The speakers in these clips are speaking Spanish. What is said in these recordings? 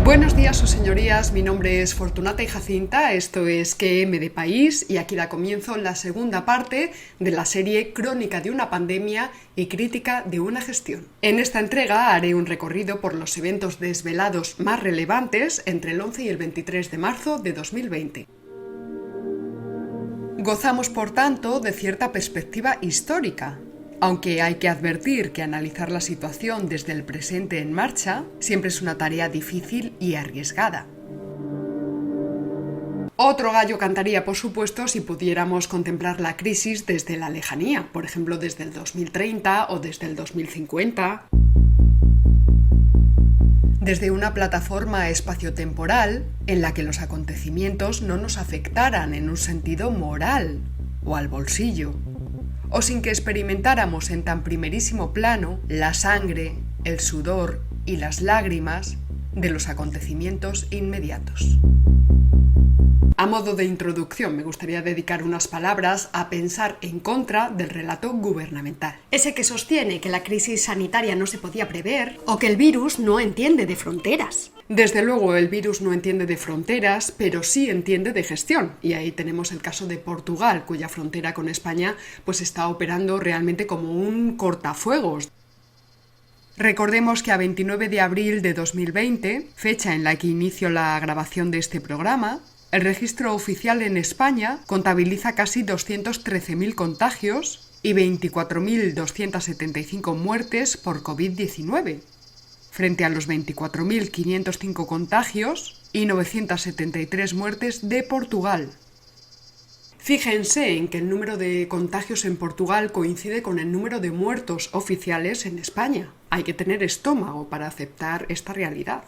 Buenos días, sus señorías. Mi nombre es Fortunata y Jacinta. Esto es QM de País y aquí da comienzo la segunda parte de la serie Crónica de una pandemia y crítica de una gestión. En esta entrega haré un recorrido por los eventos desvelados más relevantes entre el 11 y el 23 de marzo de 2020. Gozamos, por tanto, de cierta perspectiva histórica, aunque hay que advertir que analizar la situación desde el presente en marcha siempre es una tarea difícil y arriesgada. Otro gallo cantaría, por supuesto, si pudiéramos contemplar la crisis desde la lejanía, por ejemplo desde el 2030 o desde el 2050. Desde una plataforma espaciotemporal en la que los acontecimientos no nos afectaran en un sentido moral o al bolsillo, o sin que experimentáramos en tan primerísimo plano la sangre, el sudor y las lágrimas de los acontecimientos inmediatos. A modo de introducción, me gustaría dedicar unas palabras a pensar en contra del relato gubernamental. Ese que sostiene que la crisis sanitaria no se podía prever o que el virus no entiende de fronteras. Desde luego, el virus no entiende de fronteras, pero sí entiende de gestión. Y ahí tenemos el caso de Portugal, cuya frontera con España pues está operando realmente como un cortafuegos. Recordemos que a 29 de abril de 2020, fecha en la que inicio la grabación de este programa, el registro oficial en España contabiliza casi 213.000 contagios y 24.275 muertes por COVID-19, frente a los 24.505 contagios y 973 muertes de Portugal. Fíjense en que el número de contagios en Portugal coincide con el número de muertos oficiales en España. Hay que tener estómago para aceptar esta realidad.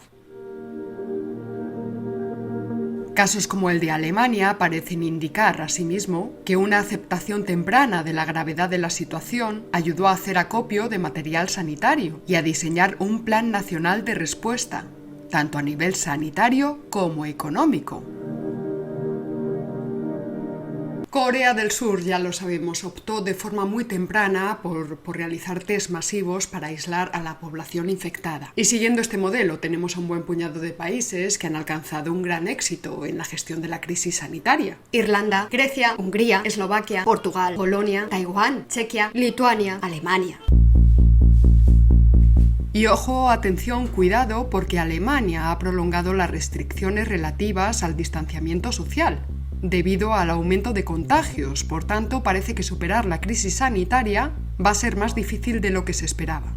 Casos como el de Alemania parecen indicar, asimismo, que una aceptación temprana de la gravedad de la situación ayudó a hacer acopio de material sanitario y a diseñar un plan nacional de respuesta, tanto a nivel sanitario como económico. Corea del Sur, ya lo sabemos, optó de forma muy temprana por realizar test masivos para aislar a la población infectada. Y siguiendo este modelo, tenemos a un buen puñado de países que han alcanzado un gran éxito en la gestión de la crisis sanitaria. Irlanda, Grecia, Hungría, Eslovaquia, Portugal, Polonia, Taiwán, Chequia, Lituania, Alemania. Y ojo, atención, cuidado, porque Alemania ha prolongado las restricciones relativas al distanciamiento social debido al aumento de contagios. Por tanto, parece que superar la crisis sanitaria va a ser más difícil de lo que se esperaba.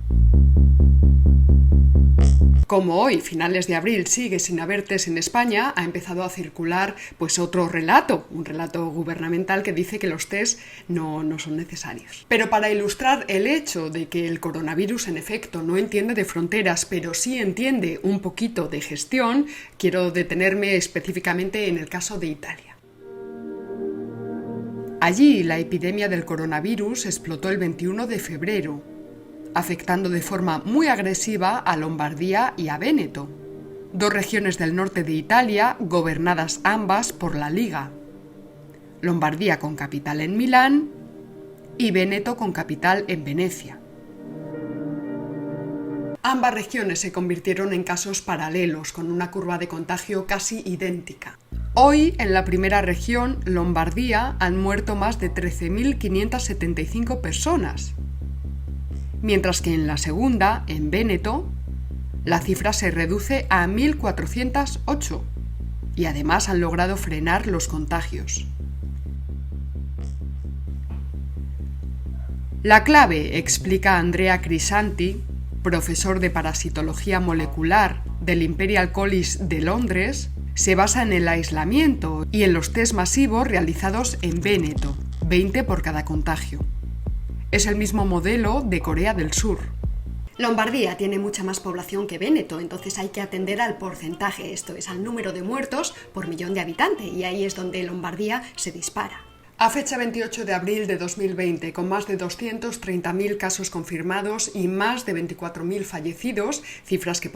Como hoy, finales de abril, sigue sin haber test en España, ha empezado a circular otro relato, un relato gubernamental que dice que los test no son necesarios. Pero para ilustrar el hecho de que el coronavirus en efecto no entiende de fronteras, pero sí entiende un poquito de gestión, quiero detenerme específicamente en el caso de Italia. Allí, la epidemia del coronavirus explotó el 21 de febrero, afectando de forma muy agresiva a Lombardía y a Véneto, dos regiones del norte de Italia gobernadas ambas por la Liga. Lombardía con capital en Milán y Véneto con capital en Venecia. Ambas regiones se convirtieron en casos paralelos, con una curva de contagio casi idéntica. Hoy, en la primera región, Lombardía, han muerto más de 13.575 personas, mientras que en la segunda, en Véneto, la cifra se reduce a 1.408 y además han logrado frenar los contagios. La clave, explica Andrea Crisanti, profesor de parasitología molecular del Imperial College de Londres, se basa en el aislamiento y en los test masivos realizados en Véneto, 20 por cada contagio. Es el mismo modelo de Corea del Sur. Lombardía tiene mucha más población que Véneto, entonces hay que atender al porcentaje, esto es, al número de muertos por millón de habitantes, y ahí es donde Lombardía se dispara. A fecha 28 de abril de 2020, con más de 230.000 casos confirmados y más de 24.000 fallecidos, cifras que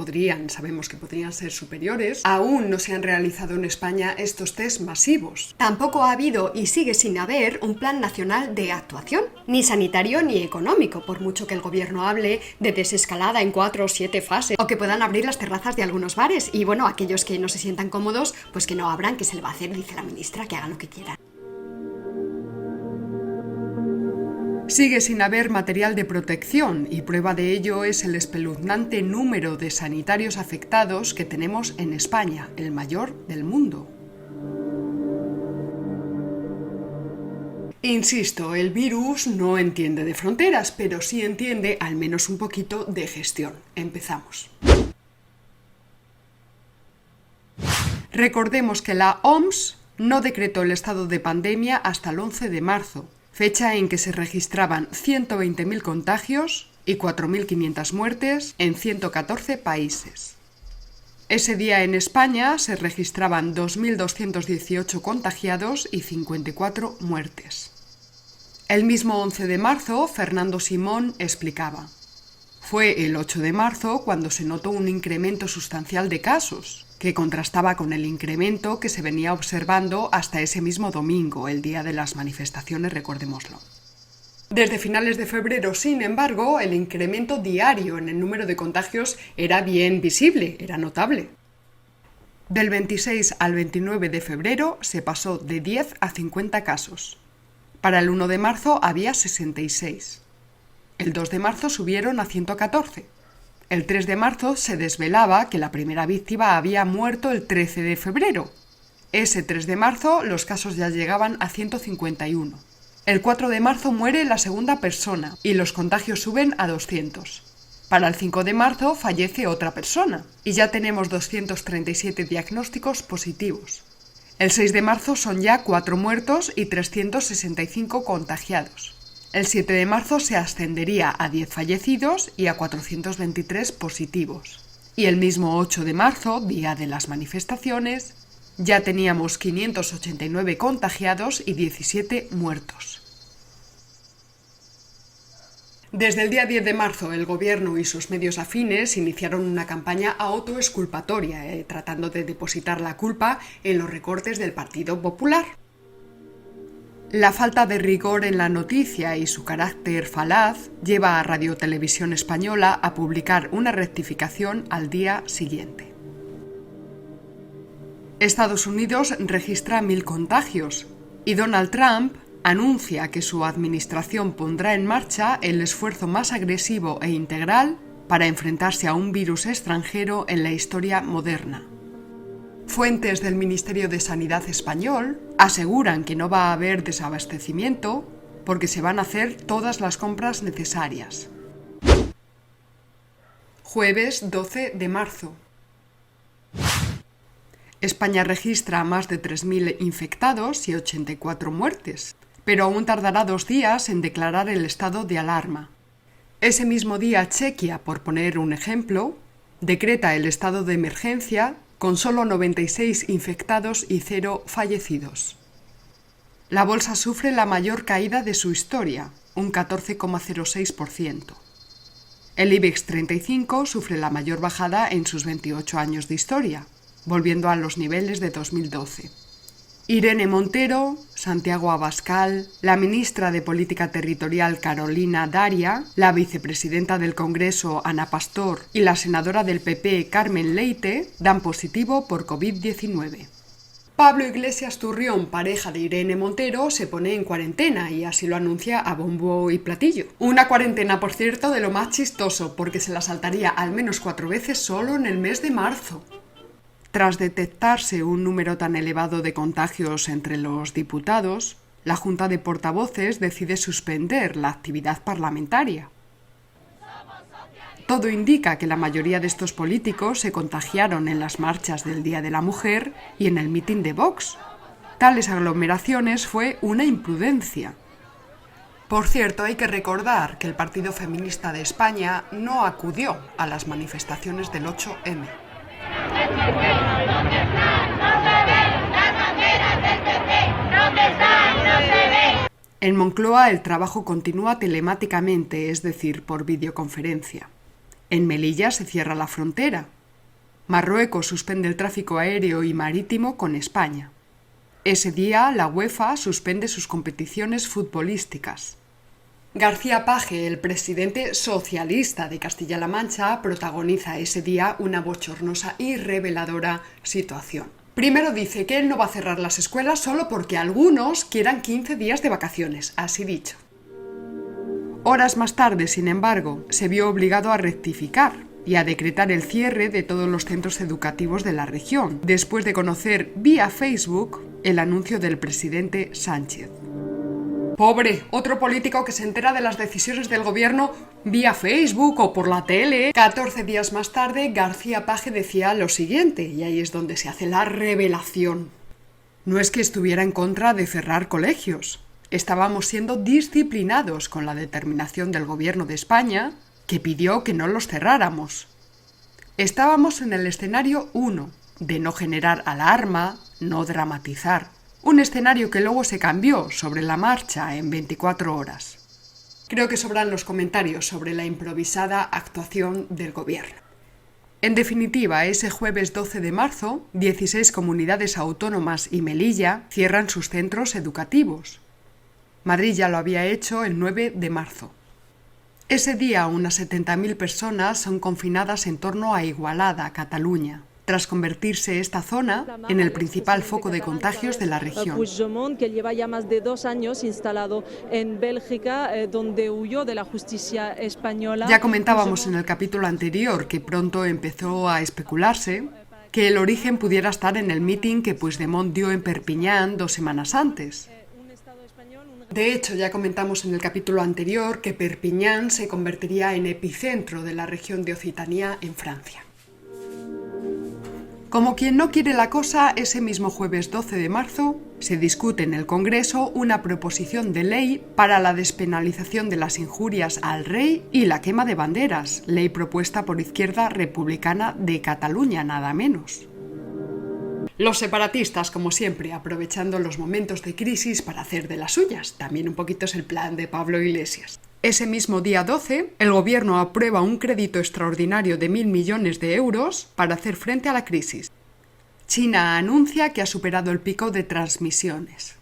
sabemos que podrían ser superiores, aún no se han realizado en España estos test masivos. Tampoco ha habido y sigue sin haber un plan nacional de actuación, ni sanitario ni económico, por mucho que el gobierno hable de desescalada en 4 o 7 fases, o que puedan abrir las terrazas de algunos bares, y bueno, aquellos que no se sientan cómodos, pues que no abran, que se le va a hacer, dice la ministra, que hagan lo que quieran. Sigue sin haber material de protección y prueba de ello es el espeluznante número de sanitarios afectados que tenemos en España, el mayor del mundo. Insisto, el virus no entiende de fronteras, pero sí entiende al menos un poquito de gestión. Empezamos. Recordemos que la OMS no decretó el estado de pandemia hasta el 11 de marzo. Fecha en que se registraban 120.000 contagios y 4.500 muertes en 114 países. Ese día en España se registraban 2.218 contagiados y 54 muertes. El mismo 11 de marzo, Fernando Simón explicaba: fue el 8 de marzo cuando se notó un incremento sustancial de casos, que contrastaba con el incremento que se venía observando hasta ese mismo domingo, el día de las manifestaciones, recordémoslo. Desde finales de febrero, sin embargo, el incremento diario en el número de contagios era bien visible, era notable. Del 26 al 29 de febrero se pasó de 10 a 50 casos. Para el 1 de marzo había 66. El 2 de marzo subieron a 114. El 3 de marzo se desvelaba que la primera víctima había muerto el 13 de febrero. Ese 3 de marzo los casos ya llegaban a 151. El 4 de marzo muere la segunda persona y los contagios suben a 200. Para el 5 de marzo fallece otra persona y ya tenemos 237 diagnósticos positivos. El 6 de marzo son ya 4 muertos y 365 contagiados. El 7 de marzo se ascendería a 10 fallecidos y a 423 positivos. Y el mismo 8 de marzo, día de las manifestaciones, ya teníamos 589 contagiados y 17 muertos. Desde el día 10 de marzo, el Gobierno y sus medios afines iniciaron una campaña autoexculpatoria, tratando de depositar la culpa en los recortes del Partido Popular. La falta de rigor en la noticia y su carácter falaz lleva a Radio Televisión Española a publicar una rectificación al día siguiente. Estados Unidos registra 1.000 contagios y Donald Trump anuncia que su administración pondrá en marcha el esfuerzo más agresivo e integral para enfrentarse a un virus extranjero en la historia moderna. Fuentes del Ministerio de Sanidad español aseguran que no va a haber desabastecimiento porque se van a hacer todas las compras necesarias. Jueves 12 de marzo. España registra más de 3.000 infectados y 84 muertes, pero aún tardará 2 días en declarar el estado de alarma. Ese mismo día, Chequia, por poner un ejemplo, decreta el estado de emergencia con solo 96 infectados y 0 fallecidos. La bolsa sufre la mayor caída de su historia, un 14,06%. El IBEX 35 sufre la mayor bajada en sus 28 años de historia, volviendo a los niveles de 2012. Irene Montero, Santiago Abascal, la ministra de Política Territorial Carolina Darias, la vicepresidenta del Congreso Ana Pastor y la senadora del PP Carmen Leite dan positivo por COVID-19. Pablo Iglesias Turrión, pareja de Irene Montero, se pone en cuarentena y así lo anuncia a bombo y platillo. Una cuarentena, por cierto, de lo más chistoso, porque se la saltaría al menos 4 veces solo en el mes de marzo. Tras detectarse un número tan elevado de contagios entre los diputados, la Junta de Portavoces decide suspender la actividad parlamentaria. Todo indica que la mayoría de estos políticos se contagiaron en las marchas del Día de la Mujer y en el mitin de Vox. Tales aglomeraciones fue una imprudencia. Por cierto, hay que recordar que el Partido Feminista de España no acudió a las manifestaciones del 8M. ¿Dónde están? No se ven las banderas del PP. ¿Dónde están? No se ven. En Moncloa el trabajo continúa telemáticamente, es decir, por videoconferencia. En Melilla se cierra la frontera. Marruecos suspende el tráfico aéreo y marítimo con España. Ese día la UEFA suspende sus competiciones futbolísticas. García Paje, el presidente socialista de Castilla-La Mancha, protagoniza ese día una bochornosa y reveladora situación. Primero dice que él no va a cerrar las escuelas solo porque algunos quieran 15 días de vacaciones, así dicho. Horas más tarde, sin embargo, se vio obligado a rectificar y a decretar el cierre de todos los centros educativos de la región, después de conocer vía Facebook el anuncio del presidente Sánchez. Pobre, otro político que se entera de las decisiones del gobierno vía Facebook o por la tele. 14 días más tarde, García Paje decía lo siguiente, y ahí es donde se hace la revelación. No es que estuviera en contra de cerrar colegios. Estábamos siendo disciplinados con la determinación del gobierno de España, que pidió que no los cerráramos. Estábamos en el escenario 1, de no generar alarma, no dramatizar. Un escenario que luego se cambió sobre la marcha en 24 horas. Creo que sobran los comentarios sobre la improvisada actuación del gobierno. En definitiva, ese jueves 12 de marzo, 16 comunidades autónomas y Melilla cierran sus centros educativos. Madrid ya lo había hecho el 9 de marzo. Ese día unas 70.000 personas son confinadas en torno a Igualada, Cataluña, tras convertirse esta zona en el principal foco de contagios de la región. Puigdemont, que lleva ya más de 2 años instalado en Bélgica, donde huyó de la justicia española. Ya comentábamos en el capítulo anterior que pronto empezó a especularse que el origen pudiera estar en el mitin que Puigdemont dio en Perpiñán 2 semanas antes. De hecho, ya comentamos en el capítulo anterior que Perpiñán se convertiría en epicentro de la región de Occitania en Francia. Como quien no quiere la cosa, ese mismo jueves 12 de marzo se discute en el Congreso una proposición de ley para la despenalización de las injurias al rey y la quema de banderas, ley propuesta por Izquierda Republicana de Cataluña, nada menos. Los separatistas, como siempre, aprovechando los momentos de crisis para hacer de las suyas. También un poquito es el plan de Pablo Iglesias. Ese mismo día 12, el gobierno aprueba un crédito extraordinario de 1.000 millones de euros para hacer frente a la crisis. China anuncia que ha superado el pico de transmisiones.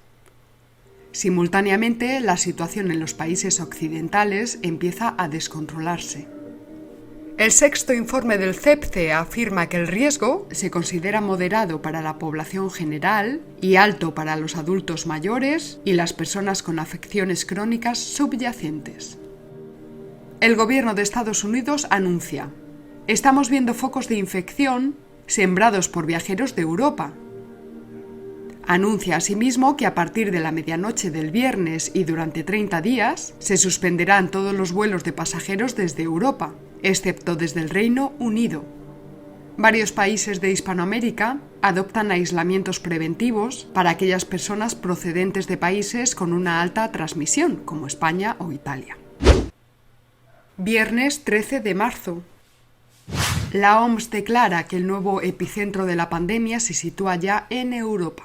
Simultáneamente, la situación en los países occidentales empieza a descontrolarse. El sexto informe del CEPCE afirma que el riesgo se considera moderado para la población general y alto para los adultos mayores y las personas con afecciones crónicas subyacentes. El gobierno de Estados Unidos anuncia: estamos viendo focos de infección sembrados por viajeros de Europa. Anuncia asimismo que a partir de la medianoche del viernes y durante 30 días se suspenderán todos los vuelos de pasajeros desde Europa, excepto desde el Reino Unido. Varios países de Hispanoamérica adoptan aislamientos preventivos para aquellas personas procedentes de países con una alta transmisión, como España o Italia. Viernes 13 de marzo. La OMS declara que el nuevo epicentro de la pandemia se sitúa ya en Europa.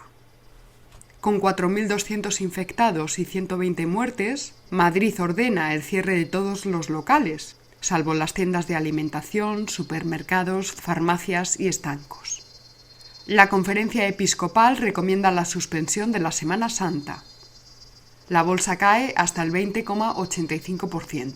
Con 4.200 infectados y 120 muertes, Madrid ordena el cierre de todos los locales, salvo las tiendas de alimentación, supermercados, farmacias y estancos. La Conferencia Episcopal recomienda la suspensión de la Semana Santa. La bolsa cae hasta el 20,85%.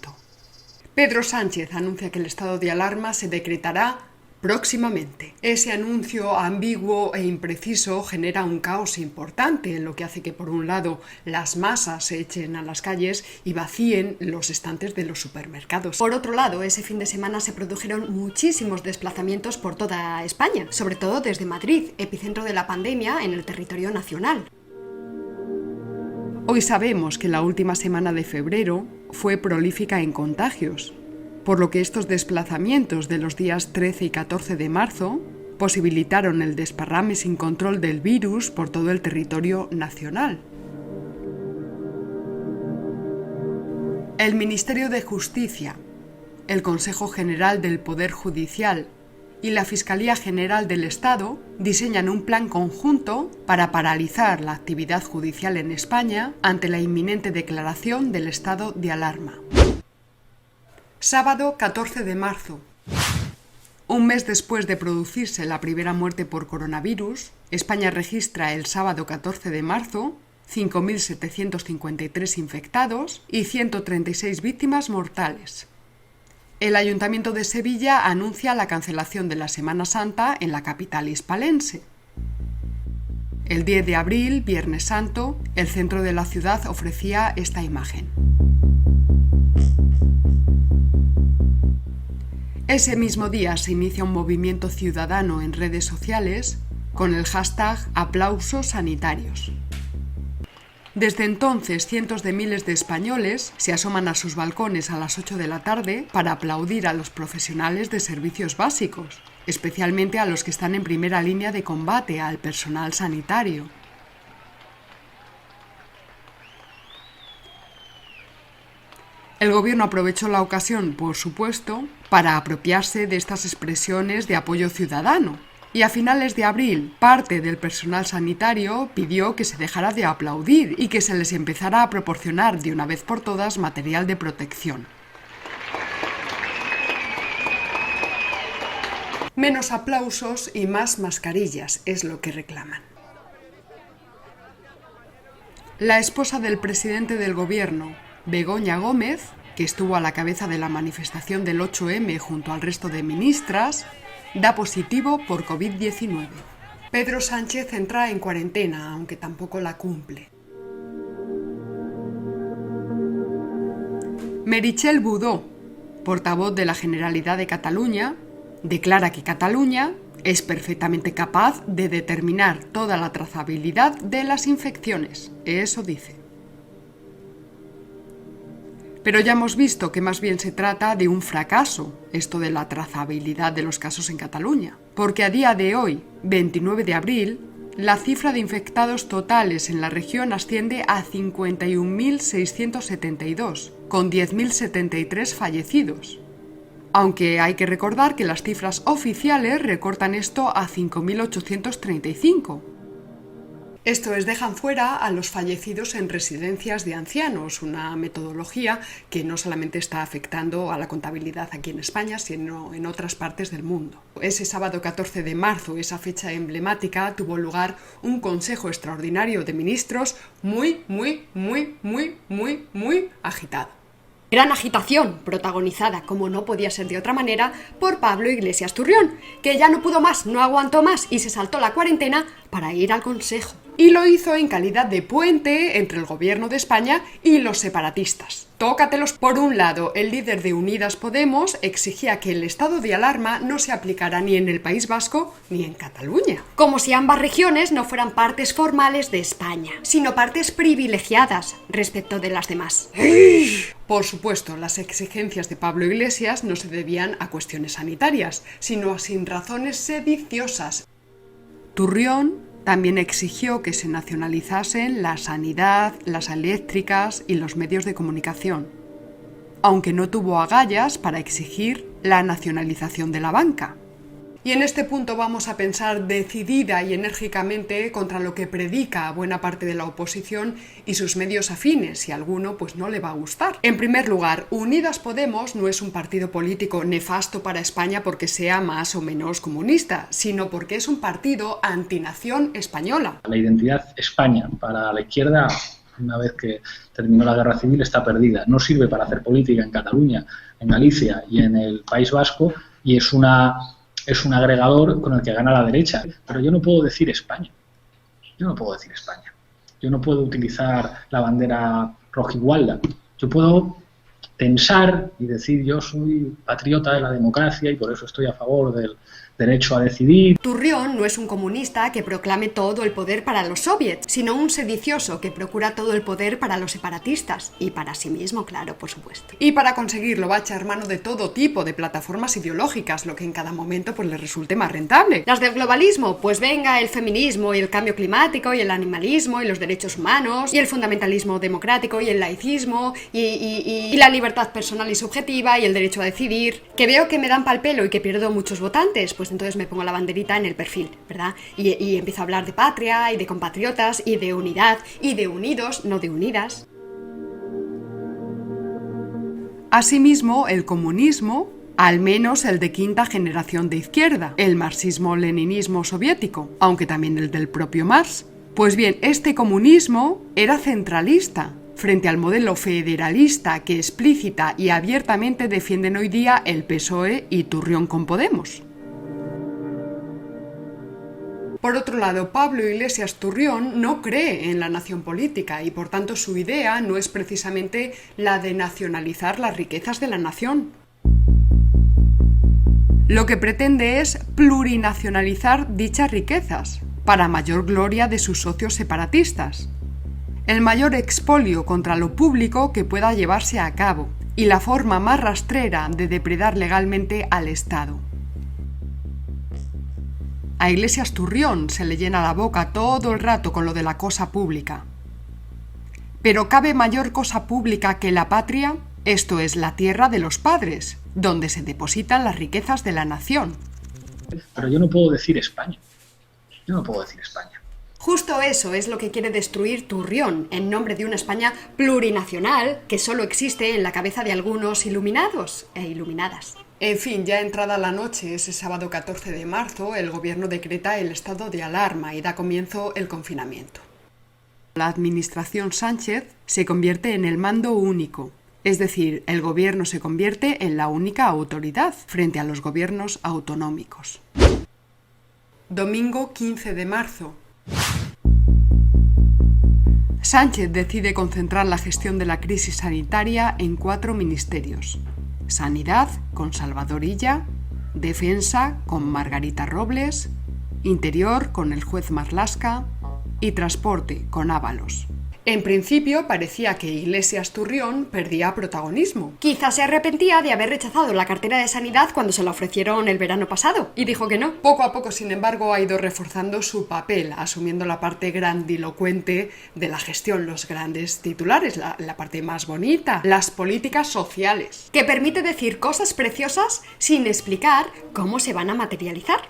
Pedro Sánchez anuncia que el estado de alarma se decretará próximamente. Ese anuncio ambiguo e impreciso genera un caos importante, en lo que hace que, por un lado, las masas se echen a las calles y vacíen los estantes de los supermercados. Por otro lado, ese fin de semana se produjeron muchísimos desplazamientos por toda España, sobre todo desde Madrid, epicentro de la pandemia en el territorio nacional. Hoy sabemos que la última semana de febrero fue prolífica en contagios, por lo que estos desplazamientos de los días 13 y 14 de marzo posibilitaron el desparrame sin control del virus por todo el territorio nacional. El Ministerio de Justicia, el Consejo General del Poder Judicial y la Fiscalía General del Estado diseñan un plan conjunto para paralizar la actividad judicial en España ante la inminente declaración del estado de alarma. Sábado 14 de marzo. Un mes después de producirse la primera muerte por coronavirus, España registra el sábado 14 de marzo 5.753 infectados y 136 víctimas mortales. El Ayuntamiento de Sevilla anuncia la cancelación de la Semana Santa en la capital hispalense. El 10 de abril, Viernes Santo, el centro de la ciudad ofrecía esta imagen. Ese mismo día se inicia un movimiento ciudadano en redes sociales con el hashtag #aplausos sanitarios. Desde entonces, cientos de miles de españoles se asoman a sus balcones a las 8 de la tarde para aplaudir a los profesionales de servicios básicos, especialmente a los que están en primera línea de combate, al personal sanitario. El gobierno aprovechó la ocasión, por supuesto, para apropiarse de estas expresiones de apoyo ciudadano. Y a finales de abril, parte del personal sanitario pidió que se dejara de aplaudir y que se les empezara a proporcionar de una vez por todas material de protección. Menos aplausos y más mascarillas es lo que reclaman. La esposa del presidente del gobierno, Begoña Gómez, que estuvo a la cabeza de la manifestación del 8M junto al resto de ministras, da positivo por COVID-19. Pedro Sánchez entra en cuarentena, aunque tampoco la cumple. Meritxell Budó, portavoz de la Generalitat de Cataluña, declara que Cataluña es perfectamente capaz de determinar toda la trazabilidad de las infecciones. Eso dice. Pero ya hemos visto que más bien se trata de un fracaso, esto de la trazabilidad de los casos en Cataluña, porque a día de hoy, 29 de abril, la cifra de infectados totales en la región asciende a 51.672, con 10.073 fallecidos. Aunque hay que recordar que las cifras oficiales recortan esto a 5.835. Esto es, dejan fuera a los fallecidos en residencias de ancianos, una metodología que no solamente está afectando a la contabilidad aquí en España, sino en otras partes del mundo. Ese sábado 14 de marzo, esa fecha emblemática, tuvo lugar un Consejo Extraordinario de Ministros muy agitado. Gran agitación, protagonizada, como no podía ser de otra manera, por Pablo Iglesias Turrión, que ya no pudo más, no aguantó más y se saltó la cuarentena para ir al Consejo. Y lo hizo en calidad de puente entre el gobierno de España y los separatistas. Tócatelos. Por un lado, el líder de Unidas Podemos exigía que el estado de alarma no se aplicara ni en el País Vasco ni en Cataluña. Como si ambas regiones no fueran partes formales de España, sino partes privilegiadas respecto de las demás. Por supuesto, las exigencias de Pablo Iglesias no se debían a cuestiones sanitarias, sino a sin razones sediciosas. Turrión también exigió que se nacionalizasen la sanidad, las eléctricas y los medios de comunicación, aunque no tuvo agallas para exigir la nacionalización de la banca. Y en este punto vamos a pensar decidida y enérgicamente contra lo que predica buena parte de la oposición y sus medios afines, y a alguno pues no le va a gustar. En primer lugar, Unidas Podemos no es un partido político nefasto para España porque sea más o menos comunista, sino porque es un partido antinación española. La identidad España para la izquierda, una vez que terminó la guerra civil, está perdida. No sirve para hacer política en Cataluña, en Galicia y en el País Vasco, y es un agregador con el que gana la derecha. Pero yo no puedo decir España. Yo no puedo decir España. Yo no puedo utilizar la bandera rojigualda. Yo puedo pensar y decir yo soy patriota de la democracia y por eso estoy a favor del derecho a decidir. Turrión no es un comunista que proclame todo el poder para los soviets, sino un sedicioso que procura todo el poder para los separatistas y para sí mismo, claro, por supuesto. Y para conseguirlo va a echar mano de todo tipo de plataformas ideológicas, lo que en cada momento pues le resulte más rentable. Las del globalismo, pues venga el feminismo y el cambio climático y el animalismo y los derechos humanos y el fundamentalismo democrático y el laicismo y la libertad personal y subjetiva y el derecho a decidir. Que veo que me dan pal pelo y que pierdo muchos votantes, pues pues entonces me pongo la banderita en el perfil, ¿verdad? Y empiezo a hablar de patria y de compatriotas y de unidad y de unidos, no de unidas. Asimismo, el comunismo, al menos el de quinta generación de izquierda, el marxismo-leninismo soviético, aunque también el del propio Marx. Pues bien, este comunismo era centralista, frente al modelo federalista que explícita y abiertamente defienden hoy día el PSOE y Turrión con Podemos. Por otro lado, Pablo Iglesias Turrión no cree en la nación política y por tanto su idea no es precisamente la de nacionalizar las riquezas de la nación. Lo que pretende es plurinacionalizar dichas riquezas, para mayor gloria de sus socios separatistas. El mayor expolio contra lo público que pueda llevarse a cabo y la forma más rastrera de depredar legalmente al Estado. A Iglesias Turrión se le llena la boca todo el rato con lo de la cosa pública. Pero ¿cabe mayor cosa pública que la patria? Esto es la tierra de los padres, donde se depositan las riquezas de la nación. Pero yo no puedo decir España. Yo no puedo decir España. Justo eso es lo que quiere destruir Turrión, en nombre de una España plurinacional que solo existe en la cabeza de algunos iluminados e iluminadas. En fin, ya entrada la noche, ese sábado 14 de marzo, el gobierno decreta el estado de alarma y da comienzo el confinamiento. La administración Sánchez se convierte en el mando único, es decir, el gobierno se convierte en la única autoridad frente a los gobiernos autonómicos. Domingo 15 de marzo. Sánchez decide concentrar la gestión de la crisis sanitaria en 4 ministerios. Sanidad, con Salvador Illa; Defensa, con Margarita Robles; Interior, con el juez Marlaska; y Transporte, con Ábalos. En principio parecía que Iglesias Turrión perdía protagonismo. Quizás se arrepentía de haber rechazado la cartera de Sanidad cuando se la ofrecieron el verano pasado y dijo que no. Poco a poco, sin embargo, ha ido reforzando su papel, asumiendo la parte grandilocuente de la gestión, los grandes titulares, la parte más bonita, las políticas sociales. Que permite decir cosas preciosas sin explicar cómo se van a materializar.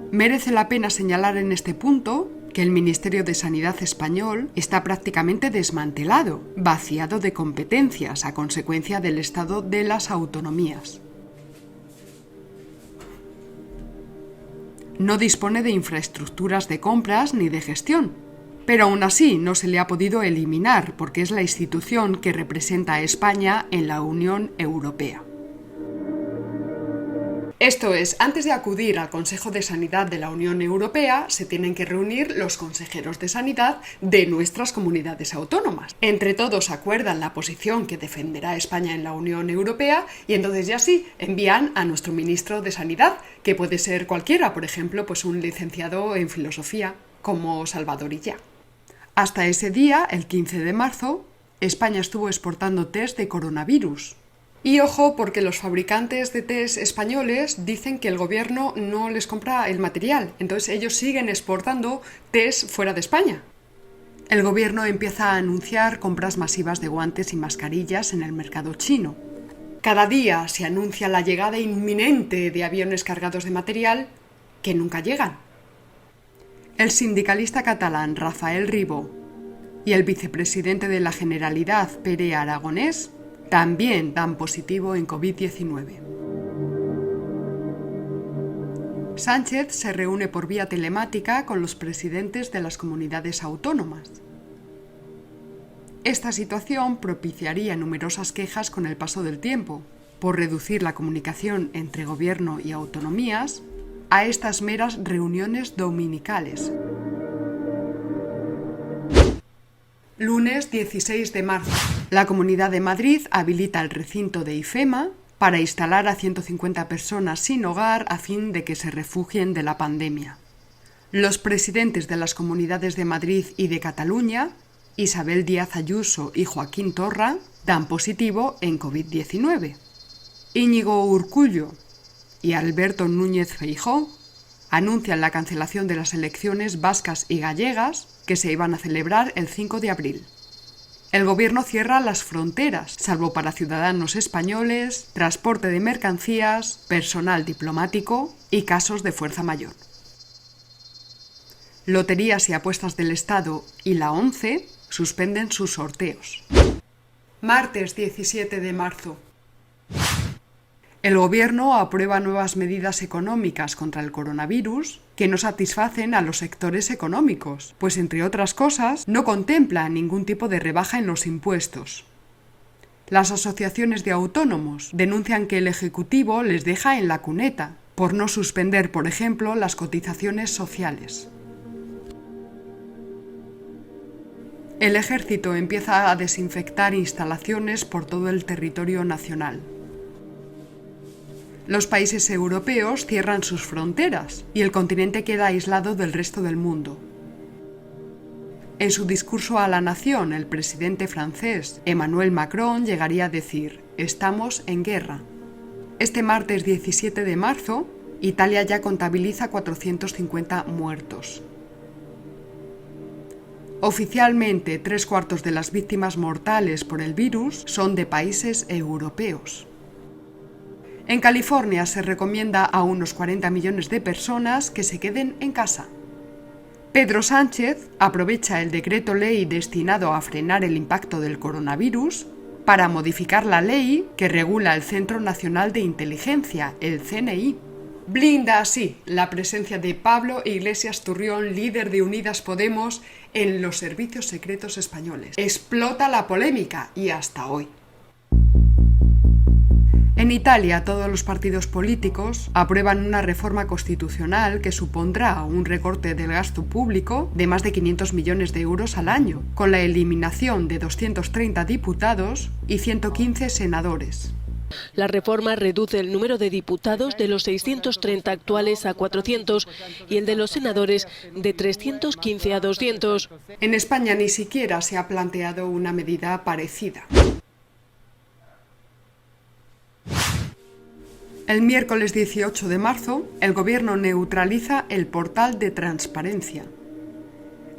Merece la pena señalar en este punto que el Ministerio de Sanidad español está prácticamente desmantelado, vaciado de competencias a consecuencia del estado de las autonomías. No dispone de infraestructuras de compras ni de gestión, pero aún así no se le ha podido eliminar porque es la institución que representa a España en la Unión Europea. Esto es, antes de acudir al Consejo de Sanidad de la Unión Europea, se tienen que reunir los consejeros de sanidad de nuestras comunidades autónomas. Entre todos acuerdan la posición que defenderá España en la Unión Europea y entonces ya sí, envían a nuestro ministro de Sanidad, que puede ser cualquiera, por ejemplo, pues un licenciado en filosofía, como Salvador Illa. Hasta ese día, el 15 de marzo, España estuvo exportando test de coronavirus. Y ojo, porque los fabricantes de test españoles dicen que el gobierno no les compra el material, entonces ellos siguen exportando test fuera de España. El gobierno empieza a anunciar compras masivas de guantes y mascarillas en el mercado chino. Cada día se anuncia la llegada inminente de aviones cargados de material que nunca llegan. El sindicalista catalán Rafael Ribó y el vicepresidente de la Generalidad Pere Aragonés también dan positivo en COVID-19. Sánchez se reúne por vía telemática con los presidentes de las comunidades autónomas. Esta situación propiciaría numerosas quejas con el paso del tiempo, por reducir la comunicación entre gobierno y autonomías a estas meras reuniones dominicales. Lunes 16 de marzo. La Comunidad de Madrid habilita el recinto de IFEMA para instalar a 150 personas sin hogar a fin de que se refugien de la pandemia. Los presidentes de las comunidades de Madrid y de Cataluña, Isabel Díaz Ayuso y Joaquín Torra, dan positivo en COVID-19. Íñigo Urkullu y Alberto Núñez Feijóo anuncian la cancelación de las elecciones vascas y gallegas que se iban a celebrar el 5 de abril. El gobierno cierra las fronteras, salvo para ciudadanos españoles, transporte de mercancías, personal diplomático y casos de fuerza mayor. Loterías y Apuestas del Estado y la ONCE suspenden sus sorteos. Martes 17 de marzo. El Gobierno aprueba nuevas medidas económicas contra el coronavirus que no satisfacen a los sectores económicos, pues entre otras cosas no contempla ningún tipo de rebaja en los impuestos. Las asociaciones de autónomos denuncian que el Ejecutivo les deja en la cuneta, por no suspender, por ejemplo, las cotizaciones sociales. El Ejército empieza a desinfectar instalaciones por todo el territorio nacional. Los países europeos cierran sus fronteras y el continente queda aislado del resto del mundo. En su discurso a la nación, el presidente francés Emmanuel Macron llegaría a decir: «Estamos en guerra». Este martes 17 de marzo, Italia ya contabiliza 450 muertos. Oficialmente, 3/4 de las víctimas mortales por el virus son de países europeos. En California se recomienda a unos 40 millones de personas que se queden en casa. Pedro Sánchez aprovecha el decreto ley destinado a frenar el impacto del coronavirus para modificar la ley que regula el Centro Nacional de Inteligencia, el CNI. Blinda así la presencia de Pablo Iglesias Turrión, líder de Unidas Podemos, en los servicios secretos españoles. Explota la polémica y hasta hoy. En Italia, todos los partidos políticos aprueban una reforma constitucional que supondrá un recorte del gasto público de más de 500 millones de euros al año, con la eliminación de 230 diputados y 115 senadores. La reforma reduce el número de diputados de los 630 actuales a 400 y el de los senadores de 315 a 200. En España ni siquiera se ha planteado una medida parecida. El miércoles 18 de marzo, el Gobierno neutraliza el portal de transparencia.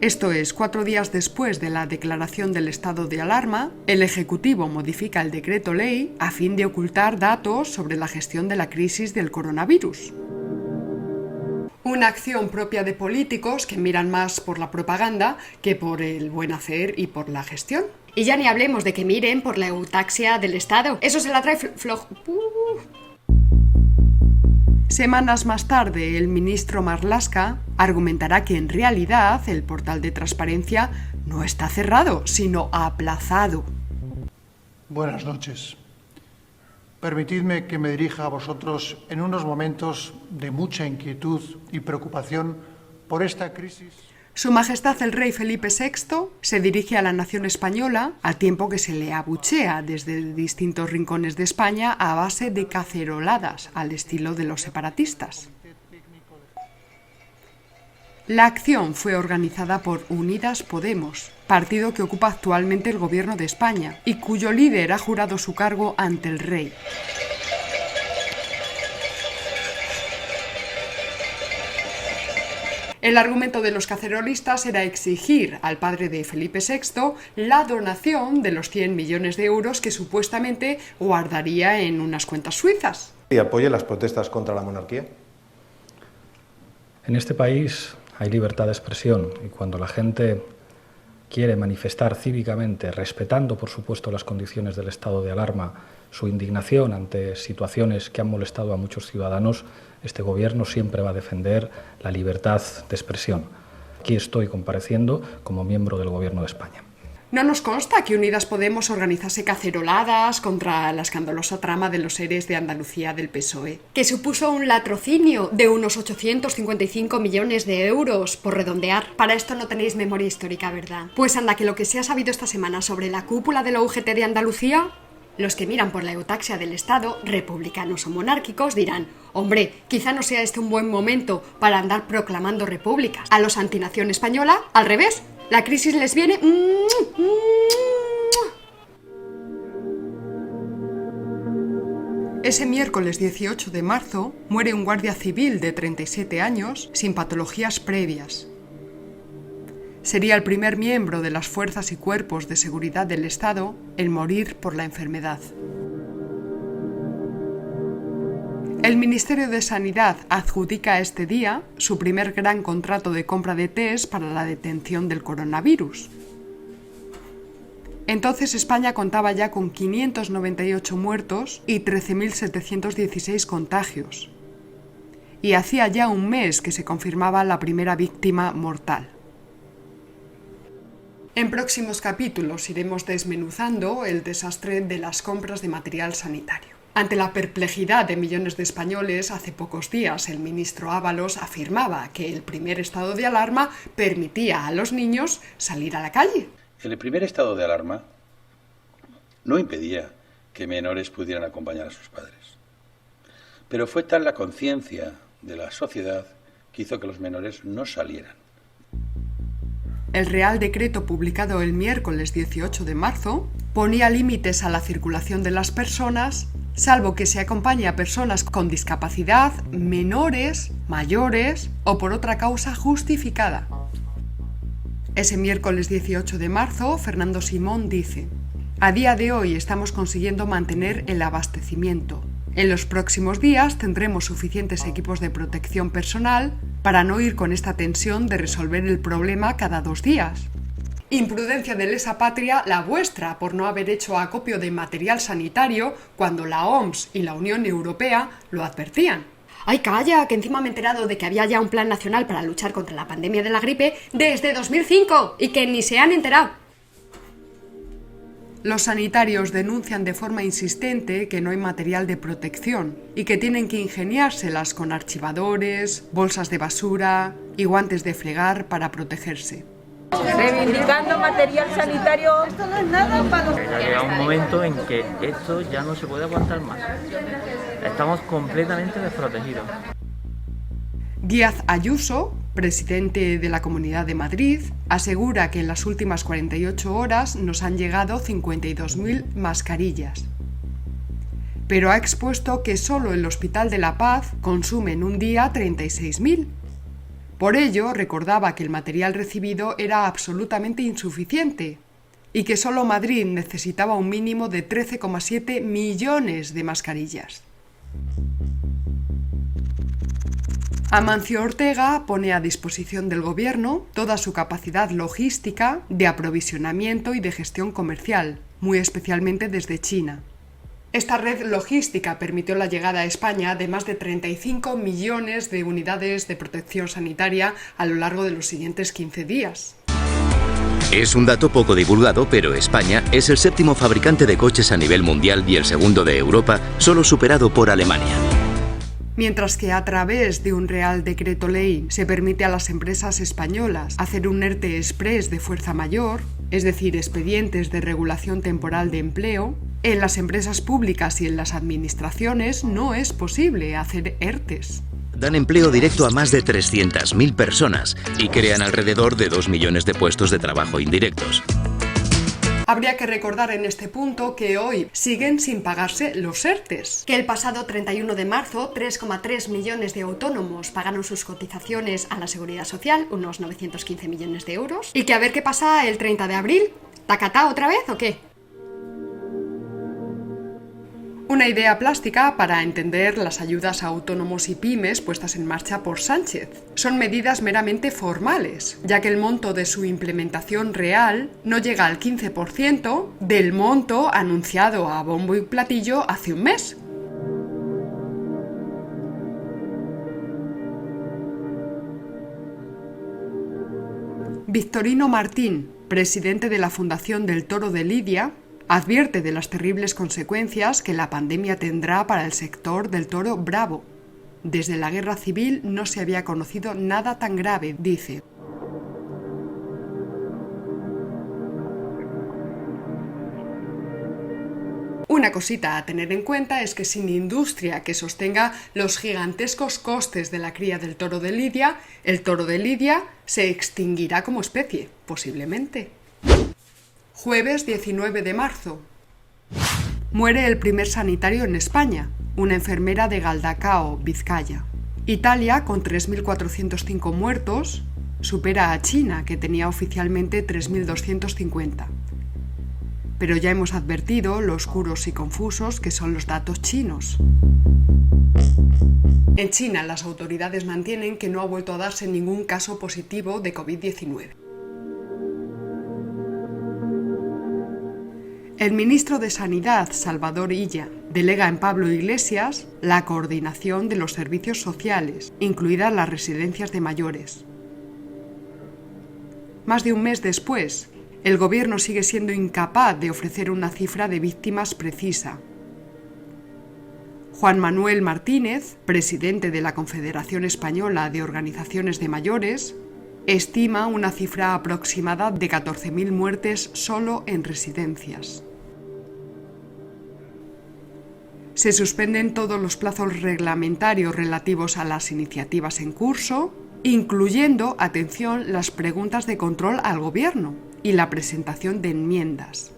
Esto es, 4 días después de la declaración del estado de alarma, el Ejecutivo modifica el decreto ley a fin de ocultar datos sobre la gestión de la crisis del coronavirus. Una acción propia de políticos que miran más por la propaganda que por el buen hacer y por la gestión. Y ya ni hablemos de que miren por la eutaxia del Estado. Eso se la trae Semanas más tarde, el ministro Marlaska argumentará que en realidad el portal de transparencia no está cerrado, sino aplazado. Buenas noches. Permitidme que me dirija a vosotros en unos momentos de mucha inquietud y preocupación por esta crisis. Su Majestad el Rey Felipe VI se dirige a la nación española al tiempo que se le abuchea desde distintos rincones de España a base de caceroladas al estilo de los separatistas. La acción fue organizada por Unidas Podemos, partido que ocupa actualmente el Gobierno de España y cuyo líder ha jurado su cargo ante el Rey. El argumento de los cacerolistas era exigir al padre de Felipe VI la donación de los 100 millones de euros que supuestamente guardaría en unas cuentas suizas. ¿Y apoya las protestas contra la monarquía? En este país hay libertad de expresión y cuando la gente quiere manifestar cívicamente, respetando por supuesto las condiciones del estado de alarma, su indignación ante situaciones que han molestado a muchos ciudadanos, este Gobierno siempre va a defender la libertad de expresión. Aquí estoy compareciendo como miembro del Gobierno de España. No nos consta que Unidas Podemos organizase caceroladas contra la escandalosa trama de los ERES de Andalucía del PSOE. Que supuso un latrocinio de unos 855 millones de euros, por redondear. Para esto no tenéis memoria histórica, ¿verdad? Pues anda, que lo que se ha sabido esta semana sobre la cúpula de la UGT de Andalucía, los que miran por la eutaxia del Estado, republicanos o monárquicos, dirán: hombre, quizá no sea este un buen momento para andar proclamando repúblicas. A los antinación española, al revés, la crisis les viene... Ese miércoles 18 de marzo muere un guardia civil de 37 años sin patologías previas. sería el primer miembro de las fuerzas y cuerpos de seguridad del Estado en morir por la enfermedad. El Ministerio de Sanidad adjudica a este día su primer gran contrato de compra de test para la detención del coronavirus. Entonces España contaba ya con 598 muertos y 13.716 contagios. Y hacía ya un mes que se confirmaba la primera víctima mortal. En próximos capítulos iremos desmenuzando el desastre de las compras de material sanitario. Ante la perplejidad de millones de españoles, hace pocos días el ministro Ábalos afirmaba que el primer estado de alarma permitía a los niños salir a la calle. El primer estado de alarma no impedía que menores pudieran acompañar a sus padres. Pero fue tal la conciencia de la sociedad que hizo que los menores no salieran. El Real Decreto publicado el miércoles 18 de marzo ponía límites a la circulación de las personas, salvo que se acompañe a personas con discapacidad, menores, mayores o por otra causa justificada. Ese miércoles 18 de marzo, Fernando Simón dice: a día de hoy estamos consiguiendo mantener el abastecimiento. En los próximos días tendremos suficientes equipos de protección personal para no ir con esta tensión de resolver el problema cada 2 días. Imprudencia de lesa patria la vuestra por no haber hecho acopio de material sanitario cuando la OMS y la Unión Europea lo advertían. ¡Ay, calla! Que encima me he enterado de que había ya un plan nacional para luchar contra la pandemia de la gripe desde 2005 y que ni se han enterado. Los sanitarios denuncian de forma insistente que no hay material de protección y que tienen que ingeniárselas con archivadores, bolsas de basura y guantes de fregar para protegerse. Reivindicando material sanitario. Esto no es nada para los... Ya llega un momento en que esto ya no se puede aguantar más. Estamos completamente desprotegidos. Díaz Ayuso, presidente de la Comunidad de Madrid, asegura que en las últimas 48 horas nos han llegado 52.000 mascarillas. Pero ha expuesto que solo el Hospital de la Paz consume en un día 36.000. Por ello, recordaba que el material recibido era absolutamente insuficiente y que solo Madrid necesitaba un mínimo de 13,7 millones de mascarillas. Amancio Ortega pone a disposición del Gobierno toda su capacidad logística de aprovisionamiento y de gestión comercial, muy especialmente desde China. Esta red logística permitió la llegada a España de más de 35 millones de unidades de protección sanitaria a lo largo de los siguientes 15 días. Es un dato poco divulgado, pero España es el 7º fabricante de coches a nivel mundial y el 2º de Europa, solo superado por Alemania. Mientras que a través de un Real Decreto Ley se permite a las empresas españolas hacer un ERTE exprés de fuerza mayor, es decir, expedientes de regulación temporal de empleo, en las empresas públicas y en las administraciones no es posible hacer ERTEs. Dan empleo directo a más de 300.000 personas y crean alrededor de 2 millones de puestos de trabajo indirectos. Habría que recordar en este punto que hoy siguen sin pagarse los ERTEs. Que el pasado 31 de marzo 3,3 millones de autónomos pagaron sus cotizaciones a la Seguridad Social, unos 915 millones de euros. Y que a ver qué pasa el 30 de abril. ¿Tacatá otra vez o qué? Una idea plástica para entender las ayudas a autónomos y pymes puestas en marcha por Sánchez. Son medidas meramente formales, ya que el monto de su implementación real no llega al 15% del monto anunciado a bombo y platillo hace un mes. Victorino Martín, presidente de la Fundación del Toro de Lidia, advierte de las terribles consecuencias que la pandemia tendrá para el sector del toro bravo. Desde la guerra civil no se había conocido nada tan grave, dice. Una cosita a tener en cuenta es que sin industria que sostenga los gigantescos costes de la cría del toro de Lidia, el toro de Lidia se extinguirá como especie, posiblemente. Jueves 19 de marzo. Muere el primer sanitario en España, una enfermera de Galdacao, Vizcaya. Italia, con 3.405 muertos, supera a China, que tenía oficialmente 3.250. Pero ya hemos advertido lo oscuros y confusos que son los datos chinos. En China, las autoridades mantienen que no ha vuelto a darse ningún caso positivo de COVID-19. El ministro de Sanidad, Salvador Illa, delega en Pablo Iglesias la coordinación de los servicios sociales, incluidas las residencias de mayores. Más de un mes después, el gobierno sigue siendo incapaz de ofrecer una cifra de víctimas precisa. Juan Manuel Martínez, presidente de la Confederación Española de Organizaciones de Mayores, estima una cifra aproximada de 14.000 muertes solo en residencias. Se suspenden todos los plazos reglamentarios relativos a las iniciativas en curso, incluyendo, atención, las preguntas de control al gobierno y la presentación de enmiendas.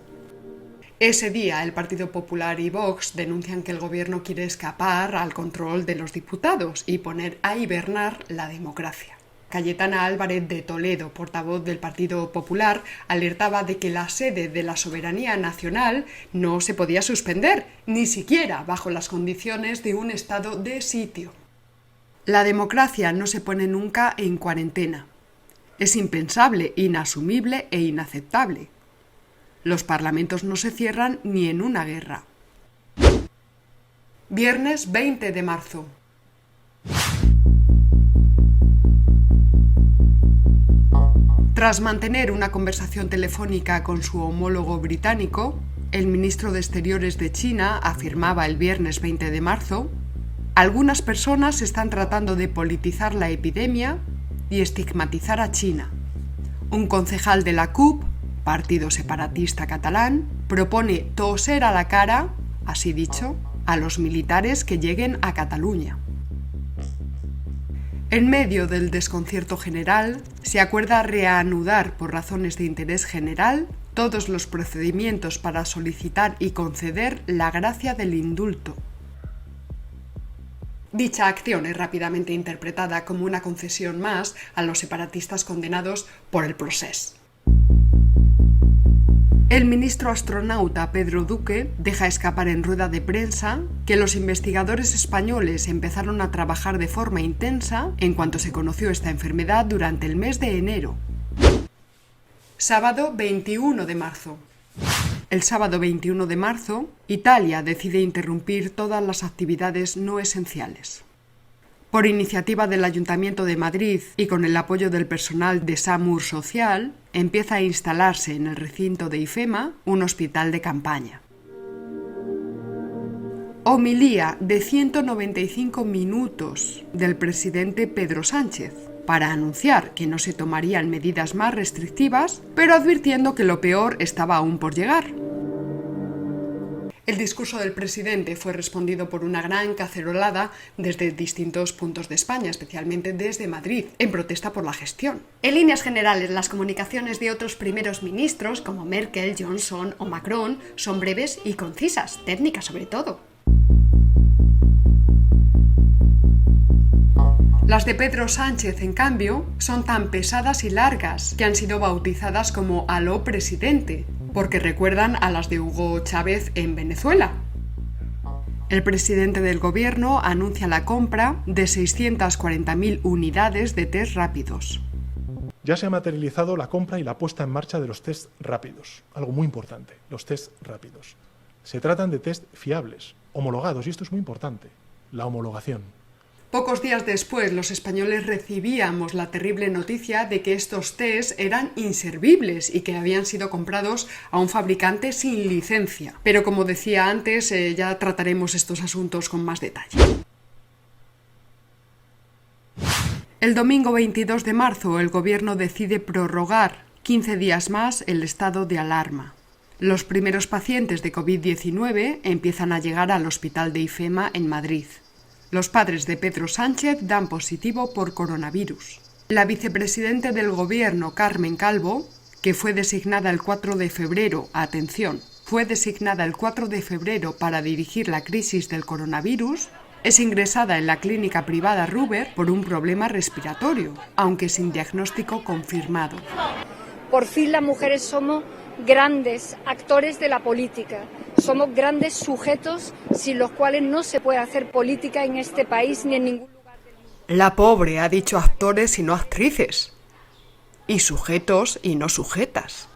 Ese día, el Partido Popular y Vox denuncian que el gobierno quiere escapar al control de los diputados y poner a hibernar la democracia. Cayetana Álvarez de Toledo, portavoz del Partido Popular, alertaba de que la sede de la soberanía nacional no se podía suspender, ni siquiera bajo las condiciones de un estado de sitio. La democracia no se pone nunca en cuarentena. Es impensable, inasumible e inaceptable. Los parlamentos no se cierran ni en una guerra. Viernes 20 de marzo. Tras mantener una conversación telefónica con su homólogo británico, el ministro de Exteriores de China afirmaba el viernes 20 de marzo: algunas personas están tratando de politizar la epidemia y estigmatizar a China. Un concejal de la CUP, partido separatista catalán, propone toser a la cara, así dicho, a los militares que lleguen a Cataluña. En medio del desconcierto general, se acuerda reanudar, por razones de interés general, todos los procedimientos para solicitar y conceder la gracia del indulto. Dicha acción es rápidamente interpretada como una concesión más a los separatistas condenados por el Procés. El ministro astronauta Pedro Duque deja escapar en rueda de prensa que los investigadores españoles empezaron a trabajar de forma intensa en cuanto se conoció esta enfermedad durante el mes de enero. Sábado 21 de marzo. El sábado 21 de marzo, Italia decide interrumpir todas las actividades no esenciales. Por iniciativa del Ayuntamiento de Madrid y con el apoyo del personal de SAMUR Social, empieza a instalarse en el recinto de IFEMA un hospital de campaña. Homilía de 195 minutos del presidente Pedro Sánchez para anunciar que no se tomarían medidas más restrictivas, pero advirtiendo que lo peor estaba aún por llegar. El discurso del presidente fue respondido por una gran cacerolada desde distintos puntos de España, especialmente desde Madrid, en protesta por la gestión. En líneas generales, las comunicaciones de otros primeros ministros, como Merkel, Johnson o Macron, son breves y concisas, técnicas sobre todo. Las de Pedro Sánchez, en cambio, son tan pesadas y largas que han sido bautizadas como "Aló, presidente", porque recuerdan a las de Hugo Chávez en Venezuela. El presidente del gobierno anuncia la compra de 640.000 unidades de test rápidos. Ya se ha materializado la compra y la puesta en marcha de los test rápidos. Algo muy importante, los test rápidos. Se tratan de test fiables, homologados, y esto es muy importante, la homologación. Pocos días después, los españoles recibíamos la terrible noticia de que estos test eran inservibles y que habían sido comprados a un fabricante sin licencia. Pero como decía antes, ya trataremos estos asuntos con más detalle. El domingo 22 de marzo, el gobierno decide prorrogar 15 días más el estado de alarma. Los primeros pacientes de COVID-19 empiezan a llegar al hospital de IFEMA en Madrid. Los padres de Pedro Sánchez dan positivo por coronavirus. La vicepresidenta del gobierno, Carmen Calvo, que fue designada el 4 de febrero, atención, fue designada el 4 de febrero para dirigir la crisis del coronavirus, Es ingresada en la clínica privada Ruber por un problema respiratorio, aunque sin diagnóstico confirmado. Por fin las mujeres somos grandes actores de la política, somos grandes sujetos sin los cuales no se puede hacer política en este país ni en ningún lugar del mundo. La pobre ha dicho actores y no actrices, y sujetos y no sujetas.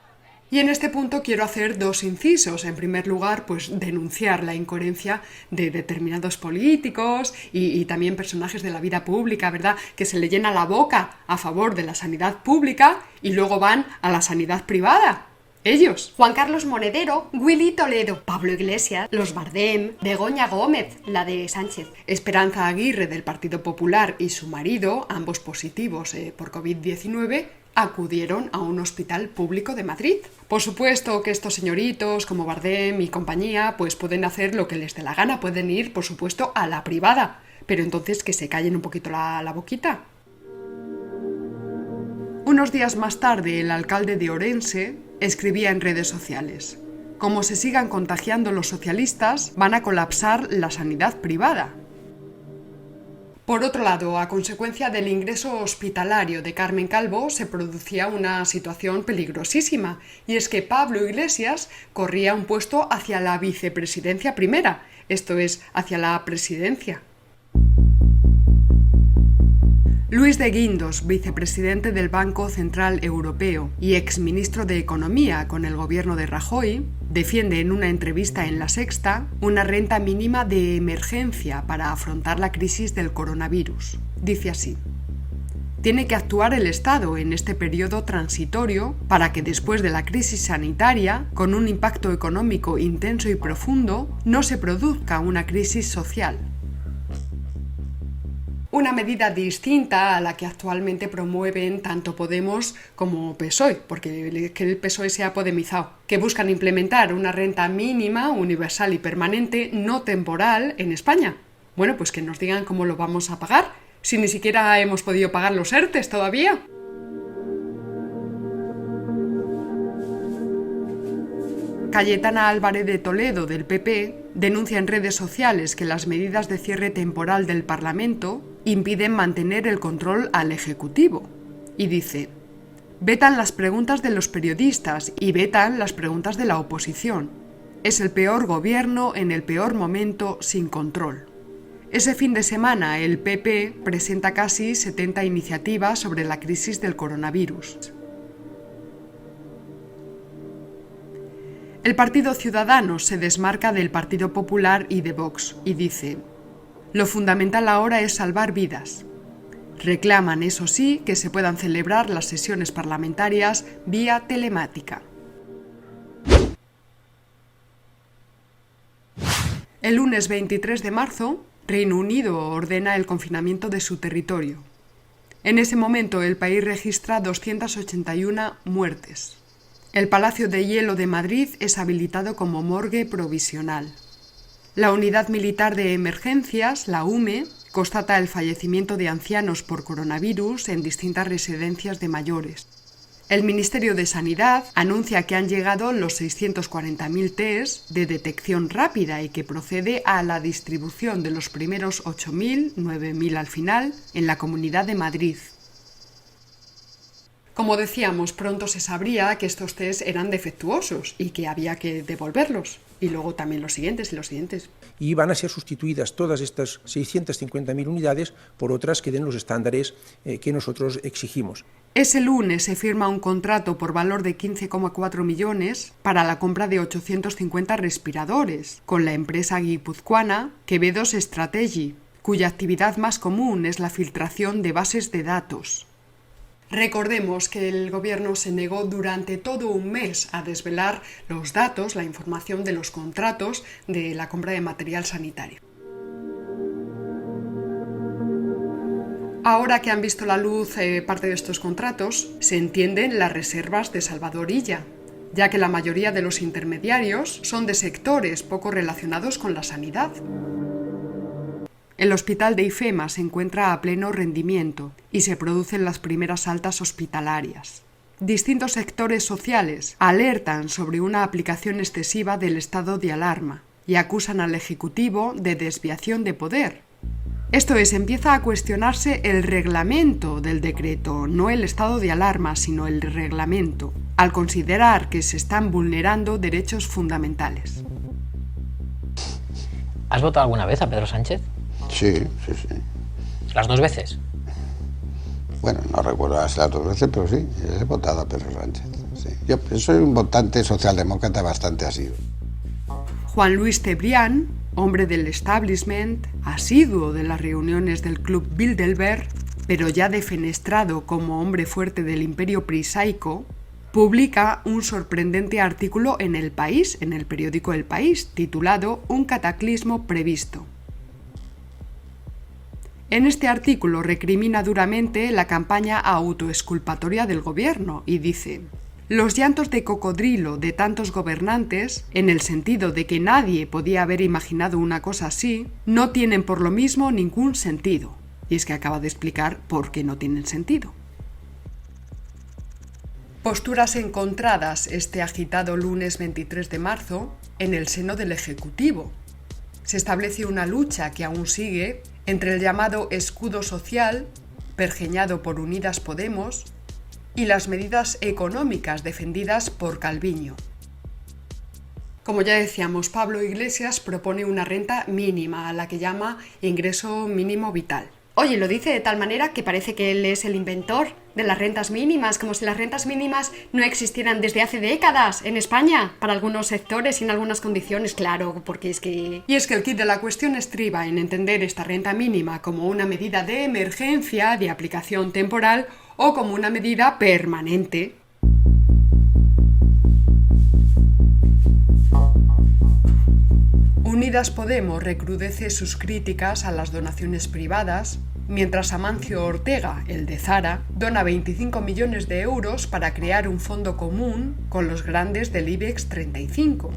Y en este punto quiero hacer dos incisos. En primer lugar, pues denunciar la incoherencia de determinados políticos y también personajes de la vida pública, ¿verdad? Que se le llena la boca a favor de la sanidad pública y luego van a la sanidad privada. Ellos. Juan Carlos Monedero, Willy Toledo, Pablo Iglesias, los Bardem, Begoña Gómez, la de Sánchez, Esperanza Aguirre del Partido Popular y su marido, ambos positivos por COVID-19, acudieron a un hospital público de Madrid. Por supuesto que estos señoritos como Bardem y compañía pues pueden hacer lo que les dé la gana, pueden ir por supuesto a la privada, pero entonces que se callen un poquito la boquita. Unos días más tarde el alcalde de Orense escribía en redes sociales: como se sigan contagiando los socialistas, van a colapsar la sanidad privada. Por otro lado, a consecuencia del ingreso hospitalario de Carmen Calvo, se producía una situación peligrosísima, y es que Pablo Iglesias corría un puesto hacia la vicepresidencia primera, esto es, hacia la presidencia. Luis de Guindos, vicepresidente del Banco Central Europeo y exministro de Economía con el gobierno de Rajoy, defiende en una entrevista en La Sexta una renta mínima de emergencia para afrontar la crisis del coronavirus. Dice así: tiene que actuar el Estado en este periodo transitorio para que después de la crisis sanitaria, con un impacto económico intenso y profundo, no se produzca una crisis social. Una medida distinta a la que actualmente promueven tanto Podemos como PSOE, porque el PSOE se ha podemizado, que buscan implementar una renta mínima, universal y permanente, no temporal, en España. Bueno, pues que nos digan cómo lo vamos a pagar, si ni siquiera hemos podido pagar los ERTEs todavía. Cayetana Álvarez de Toledo, del PP, denuncia en redes sociales que las medidas de cierre temporal del Parlamento impiden mantener el control al Ejecutivo. Y dice: vetan las preguntas de los periodistas y vetan las preguntas de la oposición. Es el peor gobierno en el peor momento, sin control. Ese fin de semana el PP presenta casi 70 iniciativas sobre la crisis del coronavirus. El Partido Ciudadanos se desmarca del Partido Popular y de Vox y dice: lo fundamental ahora es salvar vidas. Reclaman, eso sí, que se puedan celebrar las sesiones parlamentarias vía telemática. El lunes 23 de marzo, Reino Unido ordena el confinamiento de su territorio. En ese momento el país registra 281 muertes. El Palacio de Hielo de Madrid es habilitado como morgue provisional. La Unidad Militar de Emergencias, la UME, constata el fallecimiento de ancianos por coronavirus en distintas residencias de mayores. El Ministerio de Sanidad anuncia que han llegado los 640.000 test de detección rápida y que procede a la distribución de los primeros 8.000, 9.000 al final, en la Comunidad de Madrid. Como decíamos, pronto se sabría que estos test eran defectuosos y que había que devolverlos. Y luego también los siguientes y los siguientes. Y van a ser sustituidas todas estas 650.000 unidades por otras que den los estándares que nosotros exigimos. Ese lunes se firma un contrato por valor de 15,4 millones para la compra de 850 respiradores con la empresa guipuzcoana Quevedos Strategy, cuya actividad más común es la filtración de bases de datos. Recordemos que el gobierno se negó durante todo un mes a desvelar los datos, la información de los contratos de la compra de material sanitario. Ahora que han visto la luz parte de estos contratos, se entienden las reservas de Salvador Illa, ya que la mayoría de los intermediarios son de sectores poco relacionados con la sanidad. El hospital de IFEMA se encuentra a pleno rendimiento y se producen las primeras altas hospitalarias. Distintos sectores sociales alertan sobre una aplicación excesiva del estado de alarma y acusan al Ejecutivo de desviación de poder, Esto es, empieza a cuestionarse el reglamento del decreto, no el estado de alarma, sino el reglamento, al considerar que se están vulnerando derechos fundamentales. ¿Has votado alguna vez a Pedro Sánchez? Sí. ¿Las 2 veces? Bueno, no recuerdo las 2 veces, pero sí, he votado a Pedro Sánchez. Sí. Yo soy un votante socialdemócrata bastante asiduo. Juan Luis Cebrián, hombre del establishment, asiduo de las reuniones del Club Bilderberg, pero ya defenestrado como hombre fuerte del imperio prisaico, publica un sorprendente artículo en El País, en el periódico El País, titulado Un cataclismo previsto. En este artículo recrimina duramente la campaña autoexculpatoria del gobierno y dice: los llantos de cocodrilo de tantos gobernantes, en el sentido de que nadie podía haber imaginado una cosa así, no tienen por lo mismo ningún sentido. Y es que acaba de explicar por qué no tienen sentido. Posturas encontradas este agitado lunes 23 de marzo en el seno del Ejecutivo. Se establece una lucha que aún sigue entre el llamado escudo social, pergeñado por Unidas Podemos, y las medidas económicas defendidas por Calviño. Como ya decíamos, Pablo Iglesias propone una renta mínima, a la que llama ingreso mínimo vital. Oye, lo dice de tal manera que parece que él es el inventor de las rentas mínimas, como si las rentas mínimas no existieran desde hace décadas en España, para algunos sectores y en algunas condiciones, claro, porque es que... Y es que el quid de la cuestión estriba en entender esta renta mínima como una medida de emergencia, de aplicación temporal, o como una medida permanente. Unidas Podemos recrudece sus críticas a las donaciones privadas, mientras Amancio Ortega, el de Zara, dona 25 millones de euros para crear un fondo común con los grandes del IBEX 35,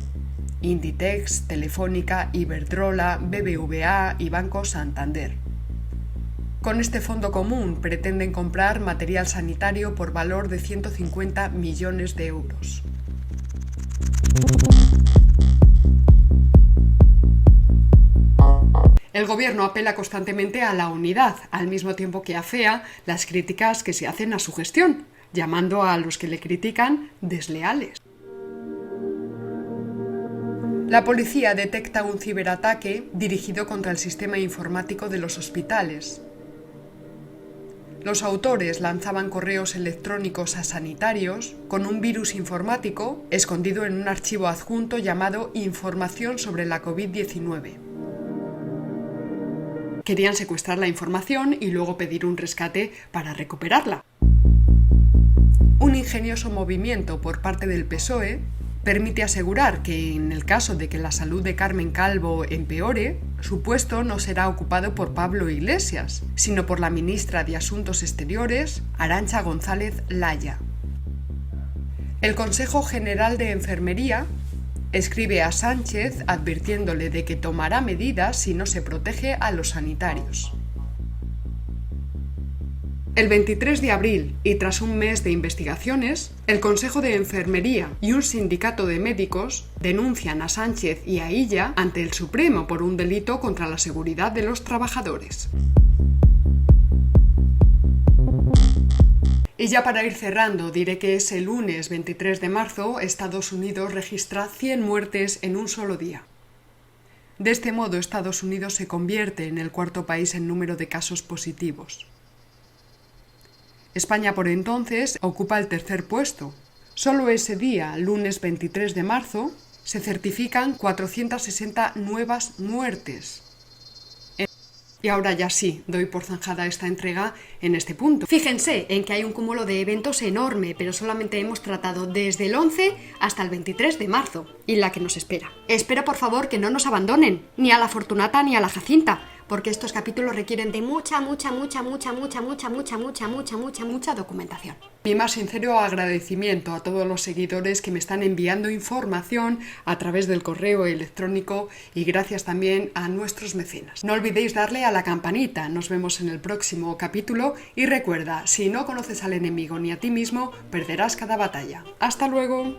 Inditex, Telefónica, Iberdrola, BBVA y Banco Santander. Con este fondo común pretenden comprar material sanitario por valor de 150 millones de euros. El gobierno apela constantemente a la unidad, al mismo tiempo que afea las críticas que se hacen a su gestión, llamando a los que le critican desleales. La policía detecta un ciberataque dirigido contra el sistema informático de los hospitales. Los autores lanzaban correos electrónicos a sanitarios con un virus informático escondido en un archivo adjunto llamado Información sobre la COVID-19. Querían secuestrar la información y luego pedir un rescate para recuperarla. Un ingenioso movimiento por parte del PSOE permite asegurar que en el caso de que la salud de Carmen Calvo empeore, su puesto no será ocupado por Pablo Iglesias, sino por la ministra de Asuntos Exteriores, Arantxa González Laya. El Consejo General de Enfermería escribe a Sánchez advirtiéndole de que tomará medidas si no se protege a los sanitarios. El 23 de abril, y tras un mes de investigaciones, el Consejo de Enfermería y un sindicato de médicos denuncian a Sánchez y a Illa ante el Supremo por un delito contra la seguridad de los trabajadores. Y ya para ir cerrando, diré que ese lunes 23 de marzo, Estados Unidos registra 100 muertes en un solo día. De este modo, Estados Unidos se convierte en el cuarto país en número de casos positivos. España, por entonces, ocupa el tercer puesto. Solo ese día, lunes 23 de marzo, se certifican 460 nuevas muertes. Y ahora ya sí, doy por zanjada esta entrega en este punto. Fíjense en que hay un cúmulo de eventos enorme, pero solamente hemos tratado desde el 11 hasta el 23 de marzo, y la que nos espera. Espero por favor que no nos abandonen, ni a la Fortunata ni a la Jacinta, porque estos capítulos requieren de mucha documentación. Mi más sincero agradecimiento a todos los seguidores que me están enviando información a través del correo electrónico y gracias también a nuestros mecenas. No olvidéis darle a la campanita, nos vemos en el próximo capítulo y recuerda, si no conoces al enemigo ni a ti mismo, perderás cada batalla. ¡Hasta luego!